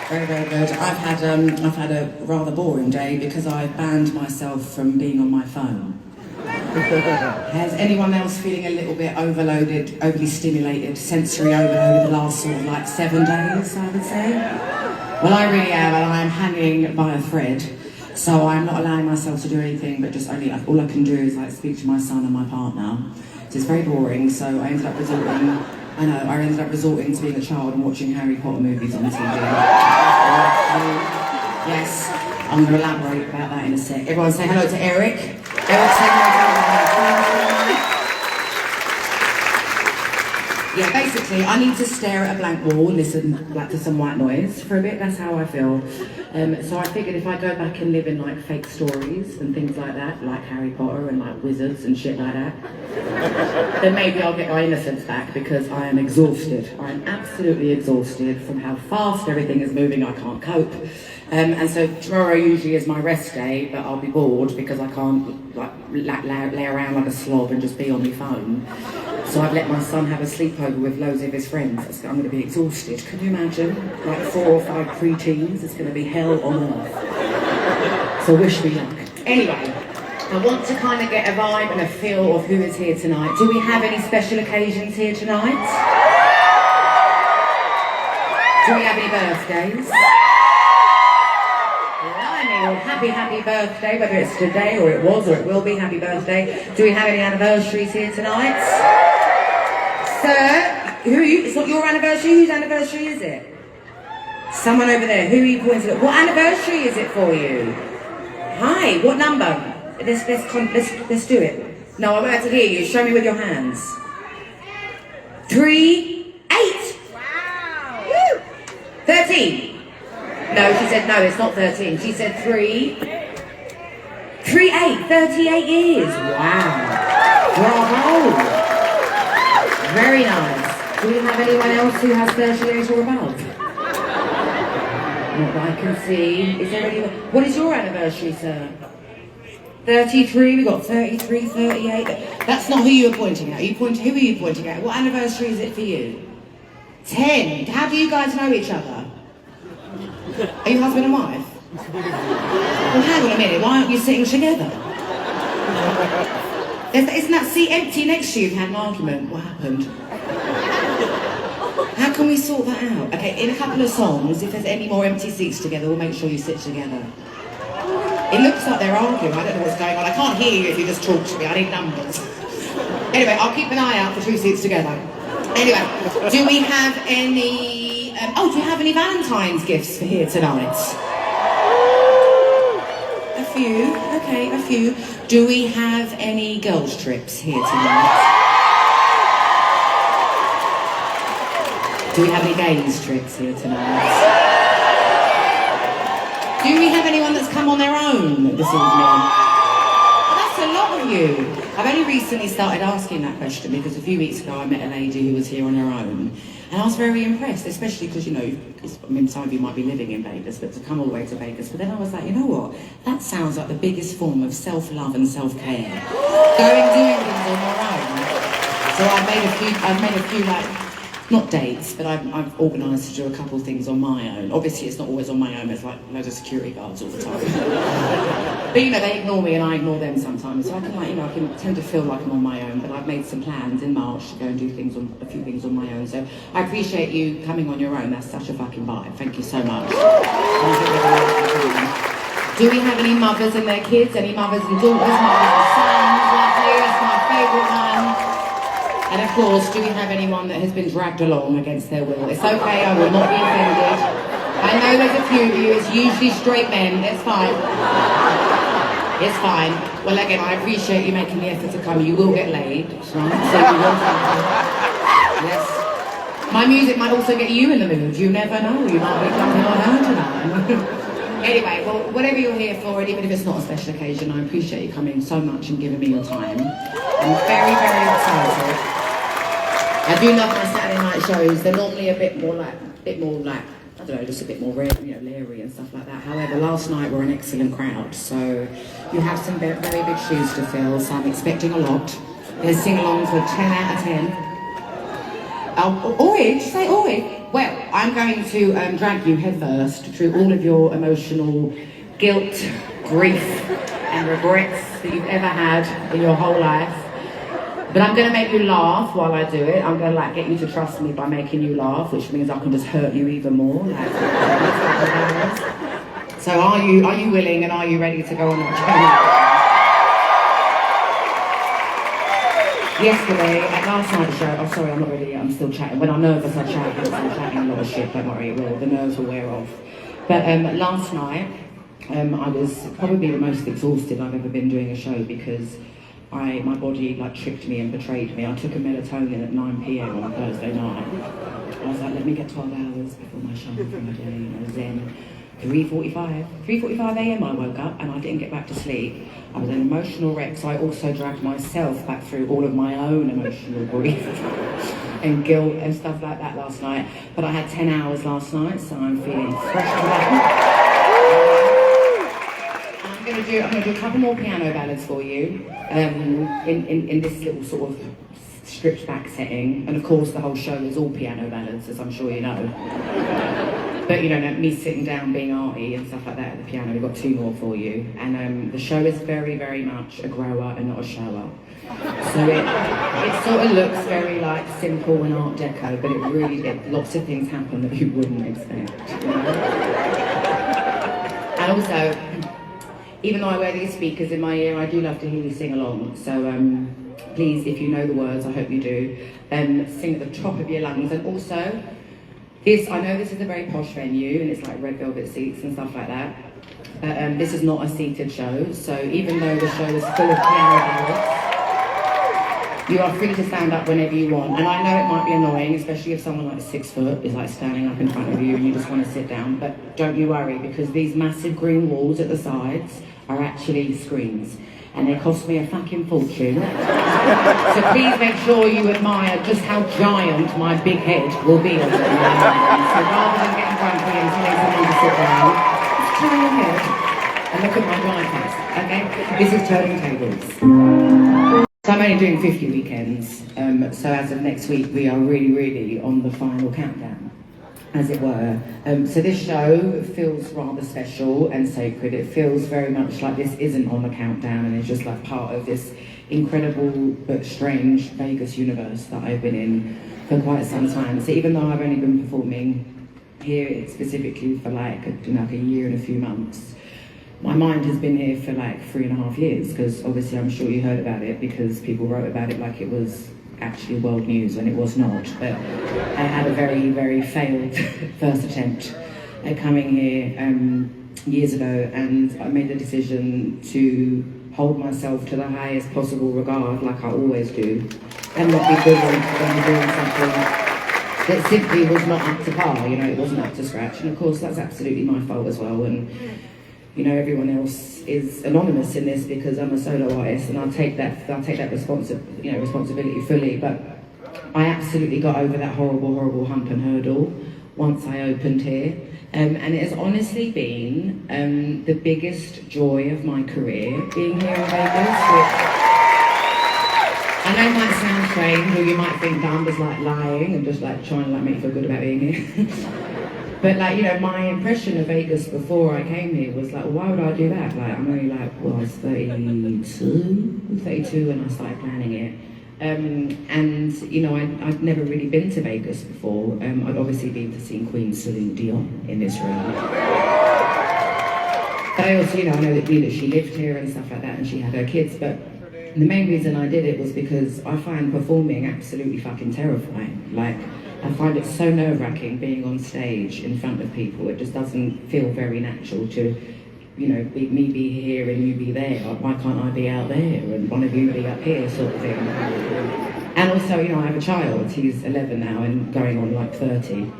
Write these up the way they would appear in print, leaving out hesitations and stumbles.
Very, very good. I've had a rather boring day because I banned myself from being on my phone. Has anyone else feeling a little bit overloaded, overly stimulated, sensory overload the last sort of like 7 days, I would say? Well, I really am, and I am hanging by a thread. So I'm not allowing myself to do anything, but just only all I can do is like speak to my son and my partner. So it's very boring. So I ended up resorting to being a child and watching Harry Potter movies on TV. Yes, I'm going to elaborate about that in a sec. Everyone say hello to Eric. Eric, say hello to everyone. Yeah, basically, I need to stare at a blank wall and listen like to some white noise for a bit. That's how I feel. So I figured if I go back and live in like fake stories and things like that, like Harry Potter and like wizards and shit like that, then maybe I'll get my innocence back because I am exhausted. I am absolutely exhausted from how fast everything is moving. I can't cope. And so tomorrow usually is my rest day, but I'll be bored because I can't like lay around like a slob and just be on my phone. So I've let my son have a sleepover with loads of his friends. I'm going to be exhausted. Can you imagine? Like 4 or 5 preteens. It's going to be hell on earth. So wish me luck. Anyway, I want to kind of get a vibe and a feel of who is here tonight. Do we have any special occasions here tonight? Do we have any birthdays? Well, happy birthday, whether it's today or it was or it will be, happy birthday. Do we have any anniversaries here tonight? Sir, who are you? It's not your anniversary, whose anniversary is it? Someone over there, who are you pointing at? What anniversary is it for you? Hi, what number? Let's do it. No, I'm about to hear you, show me with your hands. 3, 8. Wow. Woo. 13. No, she said no, it's not 13. She said 3, 8, 38 years. Wow. Bravo. Very nice. Do we have anyone else who has 38 or above? Not that I can see. Is there anyone? What is your anniversary, sir? 33, we got 33, 38. That's not who you were pointing at. Who are you pointing at? What anniversary is it for you? 10. How do you guys know each other? Are you husband and wife? Well, hang on a minute, why aren't you sitting together? Isn't that seat empty next to you? You've had an argument. What happened? How can we sort that out? Okay, in a couple of songs, if there's any more empty seats together, we'll make sure you sit together. It looks like they're arguing. I don't know what's going on. I can't hear you if you just talk to me. I need numbers. Anyway, I'll keep an eye out for 2 seats together. Anyway, do we have any... do you have any Valentine's gifts for here tonight? A few. Okay, a few. Do we have any girls' trips here tonight? Do we have any games trips here tonight? Do we have anyone that's come on their own this evening? That's a lot of you. I've only recently started asking that question because a few weeks ago I met a lady who was here on her own. And I was very impressed, especially because, you know, some of you might be living in Vegas, but to come all the way to Vegas. But then I was like, you know what? That sounds like the biggest form of self-love and self-care. Doing things on your own. So I've made a few like, not dates, but I've organised to do a couple of things on my own. Obviously, it's not always on my own. There's like loads of security guards all the time. But you know, they ignore me and I ignore them sometimes. So I can I can tend to feel like I'm on my own. But I've made some plans in March to go and do a few things on my own. So I appreciate you coming on your own. That's such a fucking vibe. Thank you so much. Do we have any mothers and their kids? Any mothers and daughters? Mothers and sons? Lovely. That's my favourite one. And of course, do we have anyone that has been dragged along against their will? It's okay, I will not be offended. I know there's a few of you, it's usually straight men, it's fine. It's fine. Well, again, I appreciate you making the effort to come. You will get laid, right? So you will Yes. My music might also get you in the mood. You never know, you might be jumping on her tonight. Anyway, well, whatever you're here for, and even if it's not a special occasion, I appreciate you coming so much and giving me your time. I'm very, very excited. I do love my Saturday night shows. They're normally a bit more like, I don't know, just a bit more leery and stuff like that. However, last night were an excellent crowd, so you have some very, very big shoes to fill, so I'm expecting a lot. There's sing-alongs for 10 out of 10. Oh, oi, did you say oi? Well, I'm going to drag you headfirst through all of your emotional guilt, grief, and regrets that you've ever had in your whole life. But I'm going to make you laugh while I do it. I'm going to get you to trust me by making you laugh, which means I can just hurt you even more. So are you willing and are you ready to go on that journey? Yesterday, at last night's show, oh sorry, I'm not ready yet, I'm still chatting. When I'm nervous, I chat, I'm still chatting a lot of shit, don't worry, the nerves will wear off. But last night, I was probably the most exhausted I've ever been doing a show because my body tricked me and betrayed me. I took a melatonin at 9 p.m. on Thursday night. I was like, let me get 12 hours before my show for my day, Zen. 3:45 a.m. I woke up and I didn't get back to sleep. I was an emotional wreck, so I also dragged myself back through all of my own emotional grief and guilt and stuff like that last night. But I had 10 hours last night, so I'm feeling fresh and back. I'm going to do a couple more piano ballads for you in this little sort of stripped back setting. And of course the whole show is all piano ballads, as I'm sure you know. But you know, me sitting down being arty and stuff like that at the piano, we've got 2 more for you. And the show is very, very much a grower and not a shower. So it sort of looks very simple and art deco, but lots of things happen that you wouldn't expect. You know? And also, even though I wear these speakers in my ear, I do love to hear you sing along. So please, if you know the words, I hope you do, sing at the top of your lungs. And also, I know this is a very posh venue and it's red velvet seats and stuff like that, but this is not a seated show, so even though the show is full of piano ballads, you are free to stand up whenever you want. And I know it might be annoying, especially if someone 6 foot is standing up in front of you and you just want to sit down, but don't you worry, because these massive green walls at the sides are actually screens. And they cost me a fucking fortune. So please make sure you admire just how giant my big head will be on the So rather than getting grumpy and telling someone to sit down, just turn your head and look at my giant face, okay? This is turning tables. So I'm only doing 50 weekends, so as of next week we are really, really on the final countdown, as it were. So this show feels rather special and sacred. It feels very much like this isn't on the countdown and it's just part of this incredible but strange Vegas universe that I've been in for quite some time. So even though I've only been performing here specifically for a year and a few months, my mind has been here for 3.5 years, because obviously I'm sure you heard about it because people wrote about it like it was actually world news, and it was not. But I had a very, very failed first attempt at coming here years ago, and I made the decision to hold myself to the highest possible regard, like I always do, and not be good when doing something that simply was not up to par. You know, it wasn't up to scratch, and of course that's absolutely my fault as well. And you know, everyone else is anonymous in this because I'm a solo artist, and I'll take that responsibility fully. But I absolutely got over that horrible hump and hurdle once I opened here, and it has honestly been the biggest joy of my career being here in Vegas. Which I know might sound strange, or you might think that I'm just lying and just trying to make you feel good about being here. But my impression of Vegas before I came here was why would I do that? I'm only I was 32 when I started planning it. And I'd never really been to Vegas before. I'd obviously been to see Queen Celine Dion in this room. But I also, I know that she lived here and stuff like that, and she had her kids. But the main reason I did it was because I find performing absolutely fucking terrifying. I find it so nerve-wracking being on stage in front of people. It just doesn't feel very natural to, me be here and you be there. Why can't I be out there and one of you be up here, sort of thing. And also, I have a child. He's 11 now and going on 30.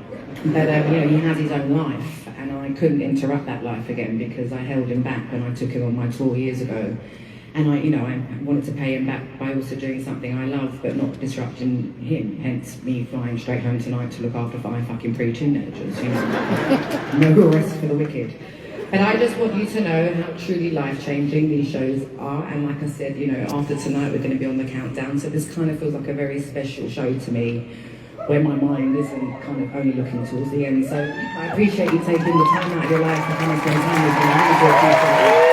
But, he has his own life, and I couldn't interrupt that life again because I held him back when I took him on my tour years ago. And I wanted to pay him back by also doing something I love, but not disrupting him. Hence me flying straight home tonight to look after 5 fucking pre-teenagers. No rest for the wicked. But I just want you to know how truly life-changing these shows are. And like I said, after tonight we're going to be on the countdown. So this kind of feels like a very special show to me, where my mind isn't kind of only looking towards the end. So I appreciate you taking the time out of your life to come and spend time with me. I really do appreciate it.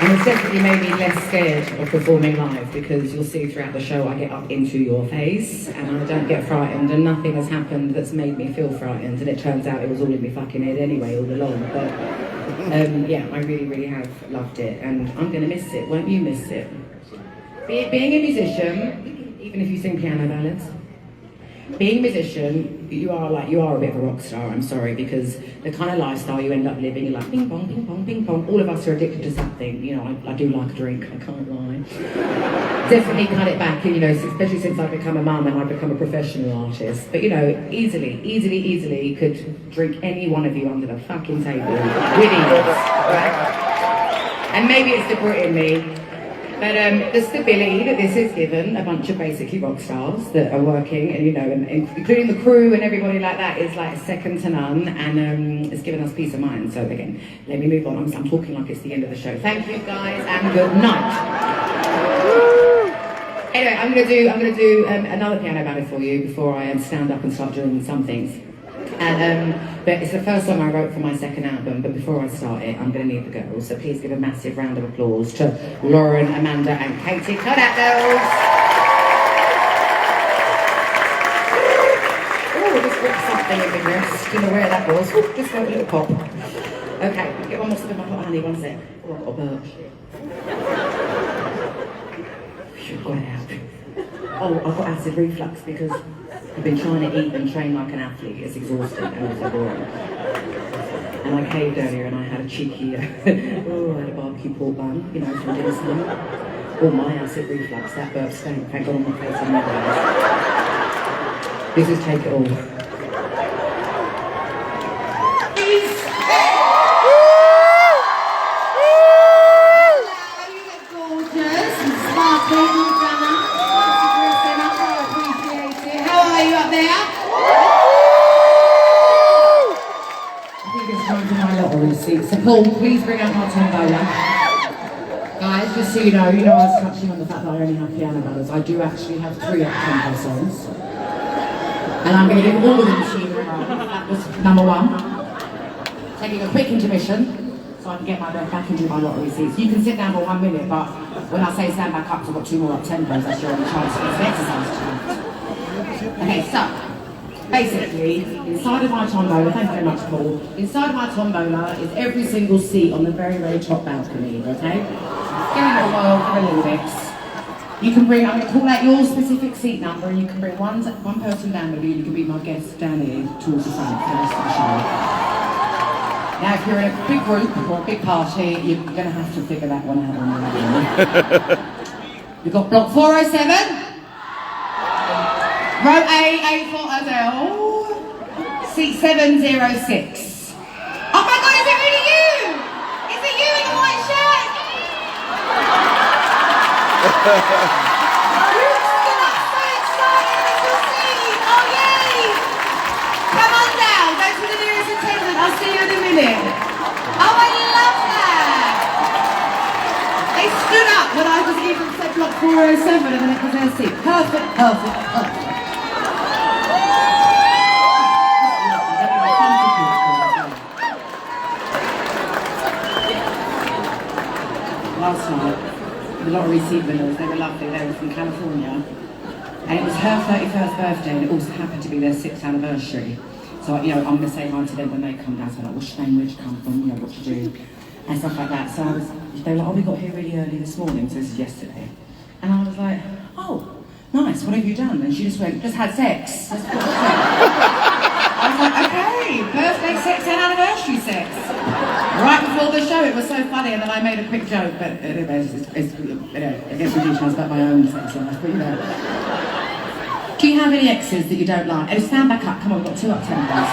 And it's definitely made me less scared of performing live, because you'll see throughout the show I get up into your face and I don't get frightened, and nothing has happened that's made me feel frightened, and it turns out it was all in my fucking head anyway all along. But yeah, I really, really have loved it, and I'm going to miss it. Won't you miss it? Being a musician, even if you sing piano ballads, being a musician, you are a bit of a rock star, I'm sorry, because the kind of lifestyle you end up living, you're like ping pong, ping pong, ping pong. All of us are addicted to something, you know, I do like a drink, I can't lie. Definitely cut it back, you know, especially since I've become a mum and I've become a professional artist. But you know, easily could drink any one of you under the fucking table with ease, right? And maybe it's the Brit in me. But the stability that this has given a bunch of basically rock stars that are working, and you know, and including the crew and everybody like that, is like second to none, and it's given us peace of mind. So again, let me move on. I'm talking like it's the end of the show. Thank you guys, and good night. Anyway, I'm gonna do another piano ballad for you before I stand up and start doing some things. And but it's the first song I wrote for my second album, but before I start it, I'm going to need the girls, so please give a massive round of applause to Lauren, Amanda and Katie. Cut out, girls! Oh, just ripped something in the breast. Don't know where that was. Oh, just got a little pop. Okay, get one more sip of my hot honey, one sec. Oh, I've got a burp. Phew, got it out. Oh, I've got acid reflux because I've been trying to eat and train like an athlete. It's exhausting and also boring. And I caved earlier and I had a cheeky, I had a barbecue pork bun, you know, from dinner time. Oh, my acid reflux, that burp stank. Thank God on my face and my eyes. This is Take It All. So Paul, please bring out my Tombola. Guys, just so you know I was touching on the fact that I only have piano ballads. I do actually have 3 up-tempo songs. And I'm going to give all of the machine a run. That was number 1. Taking a quick intermission, so I can get my breath back and do my lottery seats. You can sit down for 1 minute, but when I say stand back up, I've got 2 more up-tempos, that's your only chance to get some exercise tonight. Okay, so, basically, inside of my Tombola, thank you very much, Paul. Inside of my Tombola is every single seat on the very, very top balcony, okay? Going your world for a little bit. You can bring, I'm going to call out your specific seat number, and you can bring one person down with you, and you can be my guest down here towards the front for the rest of the show. Now, if you're in a big group or a big party, you're going to have to figure that one out on your own. We've got block 407. Row A for Adele, seat 706. Oh my God, is it really you? Is it you in the white shirt? You stood up so excited at your seat. Oh yay! Come on down, go to the nearest attendant. I'll see you in a minute. Oh, I love that. They stood up when I was even said block 407 and then it was their seat. Perfect, perfect, perfect. Last night, the lottery seat winners, they were lovely, they were from California, and it was her 31st birthday, and it also happened to be their 6th anniversary. So, you know, I'm going to say hi to them when they come down, so like, what's your name, where'd you come from, you know, what you do, and stuff like that. So they were like, oh, we got here really early this morning, so this is yesterday. And I was like, oh, nice, what have you done? And she just went, just had sex. I was like, okay, birthday sex and anniversary sex. Right before the show, it was so funny, and then I made a quick joke, but anyway, it's against the details about my own sex life, but you know. Do you have any exes that you don't like? Oh, stand back up, come on, we've got 2 up-tempos.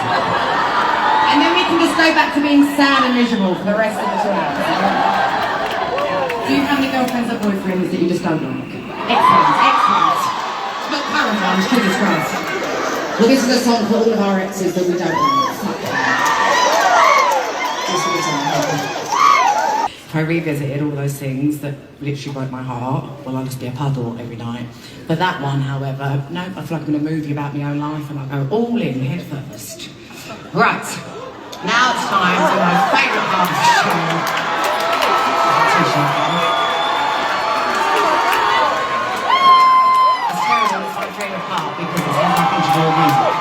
And then we can just go back to being sad and miserable for the rest of the tour. Do you have any girlfriends or boyfriends that you just don't like? Excellent, excellent. Not current ones, goodness Christ. Well, this is a song for all of our exes that we don't like. if I revisited all those things that literally broke my heart, well, I'll just be a puddle every night. But that one, however, no, I feel like I'm in a movie about my own life and I'll go all in head first. Right, now it's time for my favourite part of the show. It's terrible, it's my favourite part because it has nothing to do with music.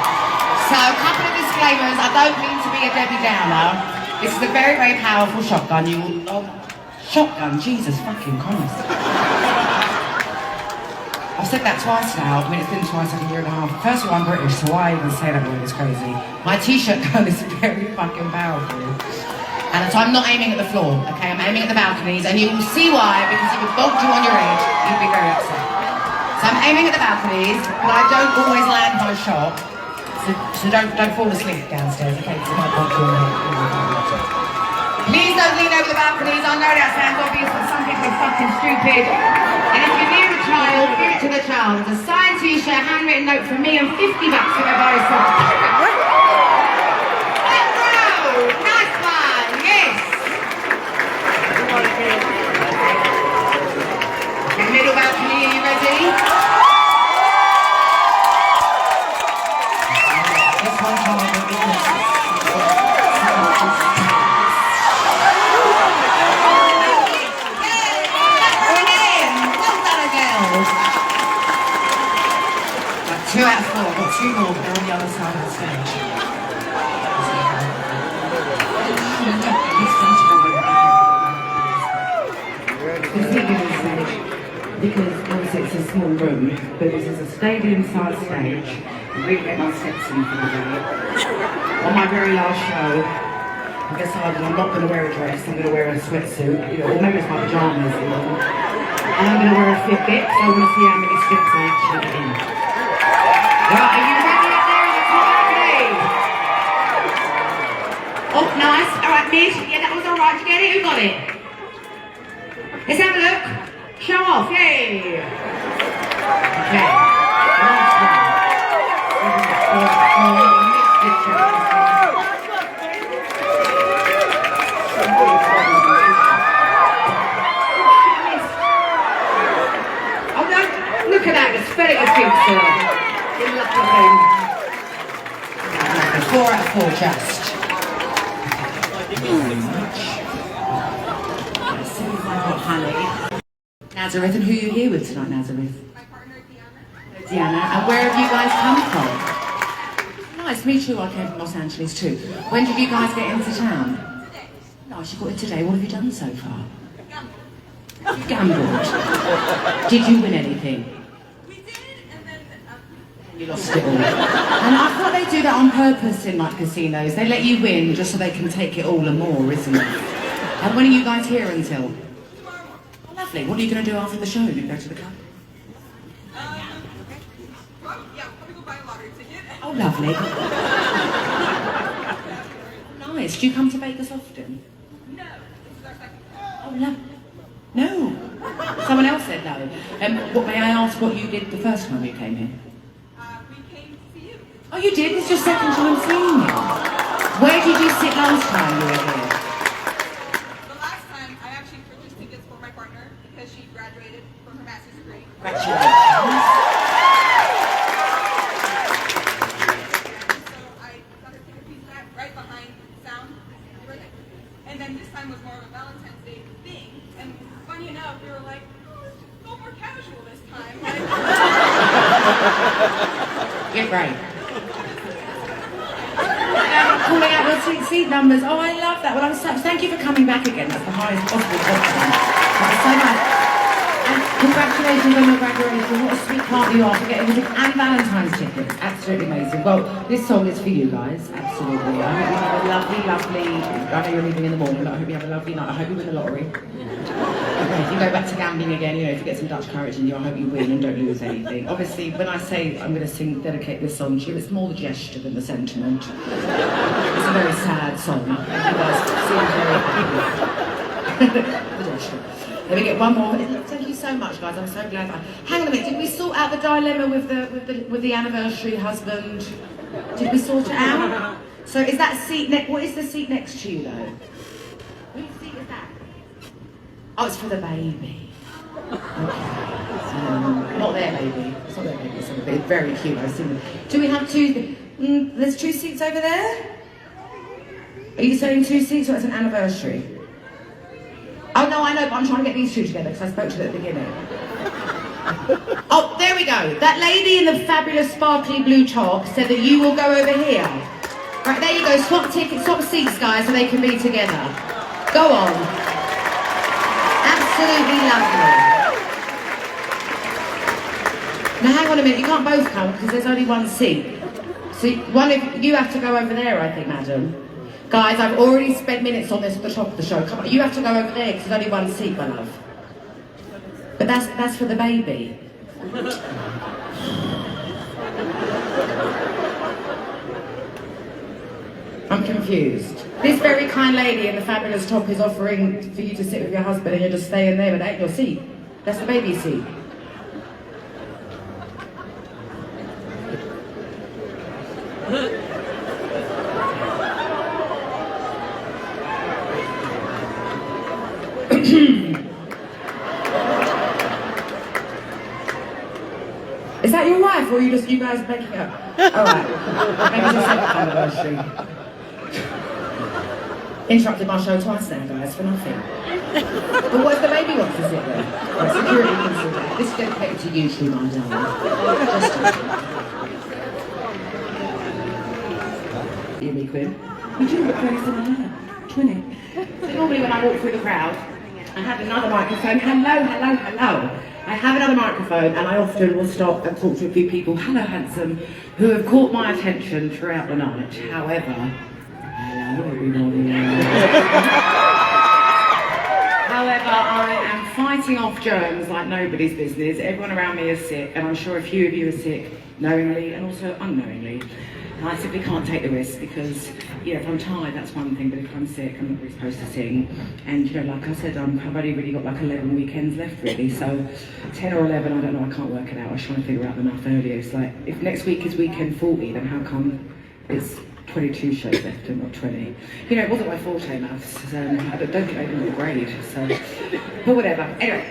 So, a couple of disclaimers. I don't mean to be a Debbie Downer. This is a very, very powerful shotgun. Shotgun, Jesus fucking Christ. I've said that twice now. I mean, it's been twice like a year and a half. First of all, I'm British, so why even say that word? It's crazy. My t-shirt gun is very fucking powerful. And so I'm not aiming at the floor, okay? I'm aiming at the balconies, and you will see why, because if it bogged you on your head, you'd be very upset. So I'm aiming at the balconies, but I don't always land my shot. So don't fall asleep downstairs, okay? So I might bog you on your head. Please don't lean over the balconies. I know that sounds obvious, but some people are fucking stupid. And if you're near a child, give it to the child. It's a signed t-shirt, handwritten note from me, and $50 for their buy something. Nice one, yes. The middle balcony, are you ready? This one's harder because Two out of four, I've got two more, but they're on the other side of the stage. Because obviously it's a small room, but this is a stadium-sized stage. I'm really getting my steps in for the day. On my very last show, I decided I'm not going to wear a dress, I'm going to wear a sweatsuit, or maybe it's my pyjamas even. And I'm going to wear a Fitbit, so I want to see how many steps I actually get in. Right, are you ready up there in the top balcony? Oh, nice. All right, Miss. Yeah, that was all right. Did you get it? Who got it? Let's have a look. Show off. Yay. Okay. Last one. Oh, no. Look at that. It's very good. Four out of four, just. Nazareth, and who are you here with tonight, Nazareth? My partner, Deanna. Deanna, and where have you guys come from? Nice, me too, I came from Los Angeles too. When did you guys get into town? Today. Nice, you got it today. What have you done so far? Gambled. You gambled. Did you win anything? You lost it all. And I thought they do that on purpose in like casinos. They let you win just so they can take it all and more, isn't it? And when are you guys here until? Tomorrow. Oh, lovely. What are you going to do after the show? Do you go to the club? Well, yeah, we'll probably go buy a lottery ticket. Oh, lovely. Nice. Do you come to Vegas often? No, this is our second. Oh, no. Someone else said no. What may I ask what you did the first time you came here? We came to see you. Oh, you did? It's your second time seeing me. Where did you sit last time you were here? The last time, I actually purchased tickets for my partner because she graduated from her master's degree. Congratulations. So I got her ticket piece back right behind sound. And then this time was more of a Valentine's Day thing. And funny enough, we were like, oh, let's go more casual this time. Like, Get right. Calling out your seat numbers. Oh, I love that. Well, thank you for coming back again. That's the highest possible compliment. That was so nice. And congratulations on your graduation. What a sweet part you are for getting music and Valentine's tickets. Absolutely amazing. Well, this song is for you guys. Absolutely. I hope you have a lovely, I know you're leaving in the morning, but I hope you have a lovely night. I hope you win the lottery. Okay, if you go back to gambling again, you know, if you get some Dutch courage in you, I hope you win and don't lose anything. Obviously, when I say I'm going to dedicate this song to you, it's more the gesture than the sentiment. It's a very sad song. You guys seem very happy. The gesture. Let me get one more. Thank you so much, guys. I'm so glad. Hang on a minute. Did we sort out the dilemma with the anniversary husband? Did we sort it out? So is that seat what is the seat next to you though? Which seat is that? Oh, it's for the baby. Okay. Not their baby. It's not their baby. It's very cute. I've seen them. Do we have two? There's 2 seats over there. Are you saying 2 seats or it's an anniversary? Oh no, I know, but I'm trying to get these 2 together because I spoke to them at the beginning. Oh, there we go. That lady in the fabulous sparkly blue top said that you will go over here. Right, there you go. Swap tickets, swap seats, guys, so they can be together. Go on. Absolutely lovely. Now hang on a minute, you can't both come because there's only 1 seat. So one of you have to go over there, I think, madam. Guys, I've already spent minutes on this at the top of the show. Come on, you have to go over there because there's only 1 seat, my love. But that's for the baby. I'm confused. This very kind lady in the fabulous top is offering for you to sit with your husband and you're just staying there, but that ain't your seat. That's the baby seat. Is that your wife, or are you guys making up? Alright. Maybe it's a second anniversary. Interrupted my show twice now, guys, for nothing. But what if the baby wants to sit there? Right, security can sit there. This is dedicated to you two, my darling. You, me, Quinn. You do look very similar. Twinning. So normally when I walk through the crowd, I have another microphone. Hello, hello, hello. I have another microphone and I often will stop and talk to a few people, hello handsome, who have caught my attention throughout the night. However, hello everybody. However, I am fighting off germs like nobody's business. Everyone around me is sick and I'm sure a few of you are sick, knowingly and also unknowingly. And I simply can't take the risk because, if I'm tired, that's one thing, but if I'm sick, I'm not really supposed to sing. And, like I said, I've only really got like 11 weekends left, really. So 10 or 11, I don't know, I can't work it out. I was trying to figure out the math earlier. It's like, if next week is weekend 40, then how come it's 22 shows left and not 20? It wasn't my forte, maths. I don't think I even got a grade, so. But whatever. Anyway,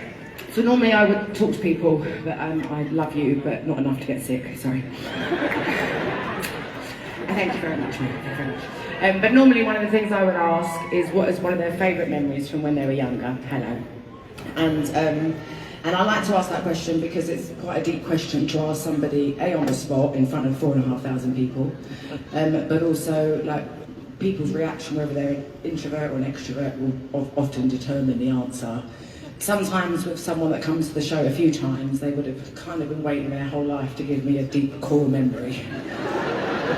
so normally I would talk to people, but I love you, but not enough to get sick, sorry. Thank you very much, mate. Thank you very much. But normally one of the things I would ask is what is one of their favourite memories from when they were younger. Hello. And I like to ask that question because it's quite a deep question to ask somebody, A, on the spot in front of 4,500 people, but also like people's reaction, whether they're an introvert or an extrovert, will often determine the answer. Sometimes with someone that comes to the show a few times, they would have kind of been waiting their whole life to give me a deep core memory,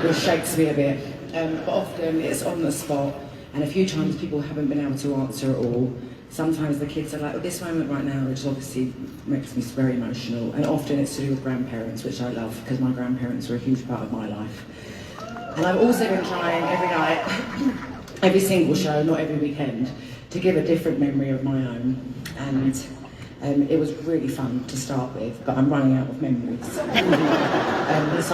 which shakes me a bit. But often it's on the spot, and a few times people haven't been able to answer at all. Sometimes the kids are like, this moment right now, which obviously makes me very emotional, and often it's to do with grandparents, which I love, because my grandparents were a huge part of my life. And I've also been trying every night, every single show, not every weekend, to give a different memory of my own. And it was really fun to start with, but I'm running out of memories. So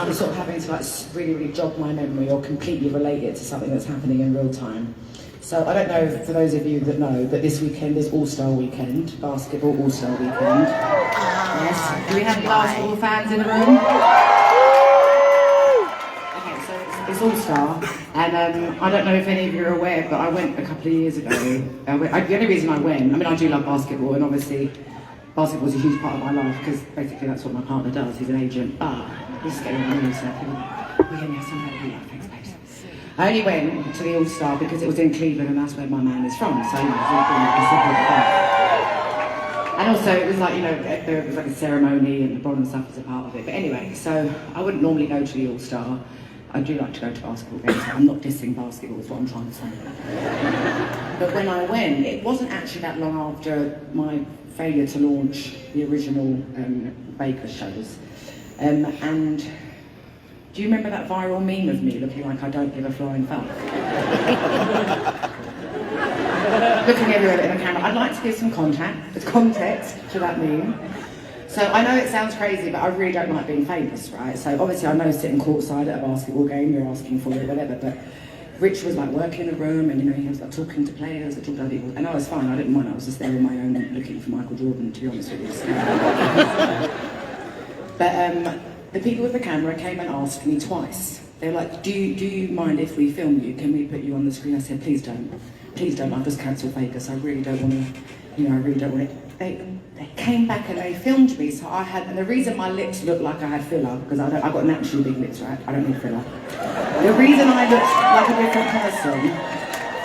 I'm sort of having to really jog my memory or completely relate it to something that's happening in real time. So I don't know, for those of you that know, but this weekend is All-Star Weekend, basketball All-Star Weekend. Yes. Do we have any basketball fans in the room? Okay, so it's All-Star, and I don't know if any of you are aware, but I went a couple of years ago. The only reason I went, I do love basketball, and obviously basketball is a huge part of my life, because basically that's what my partner does, he's an agent, but this is getting on the news, so we can have some better thanks, babes. I only went to the All-Star because it was in Cleveland and that's where my man is from, so and also it was like, there was like a ceremony and LeBron and stuff was a part of it, but anyway, so I wouldn't normally go to the All-Star. I do like to go to basketball games, so I'm not dissing basketball is what I'm trying to say. But when I went, it wasn't actually that long after my failure to launch the original Baker shows. And do you remember that viral meme of me looking like I don't give a flying fuck? Looking everywhere in the camera. I'd like to give some context to that meme. So I know it sounds crazy, but I really don't like being famous, right? So obviously I know sitting courtside at a basketball game, you're asking for it, whatever, but Rich was like working in a room, and you know, he was like talking to players, talking to other people, and I was fine, I didn't mind, I was just there on my own looking for Michael Jordan, to be honest with you. So. But the people with the camera came and asked me twice. They were like, do you mind if we film you? Can we put you on the screen? I said, please don't. Please don't, I've just cancelled Vegas, I really don't want to, you know, I really don't want it. They came back and they filmed me, so I had, and the reason my lips looked like I had filler, because I've got naturally big lips, right? I don't need filler. The reason I looked like a different person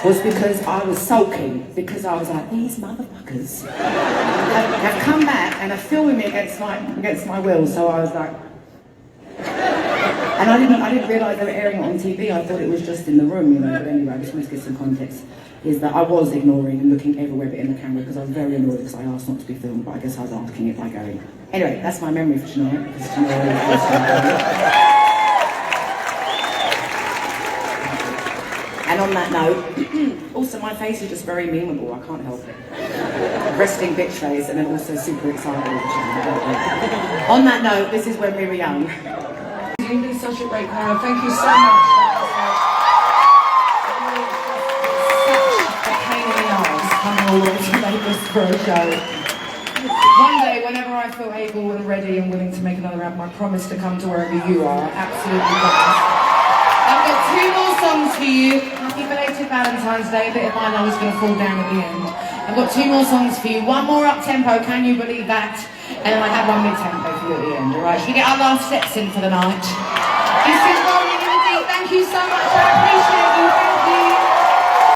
was because I was sulking, because I was like, these motherfuckers have come back and are filming me against my will, so I was like, and I didn't realise they were airing it on TV, I thought it was just in the room, you know, but anyway, I just wanted to give some context, is that I was ignoring and looking everywhere but in the camera because I was very annoyed because I asked not to be filmed, but I guess I was asking it by going. Anyway, that's my memory for tonight, because and on that note, also my face is just very memeable, I can't help it. Resting bitch face and then also super excited. On that note, this is when we were young. You've been such a great crowd, thank you so much. Coming all the way to Vegas for a show. One day, whenever I feel able and ready and willing to make another album, I promise to come to wherever you are. Absolutely promise. I've got 2 more songs for you. Happy belated Valentine's Day. A bit of mine I was going to fall down at the end. I've got 2 more songs for you. One more up-tempo, can you believe that? And then I have one mid-tempo for you at the end, alright? Should we get our last steps in for the night? This is Rolling in the Deep. Thank you so much.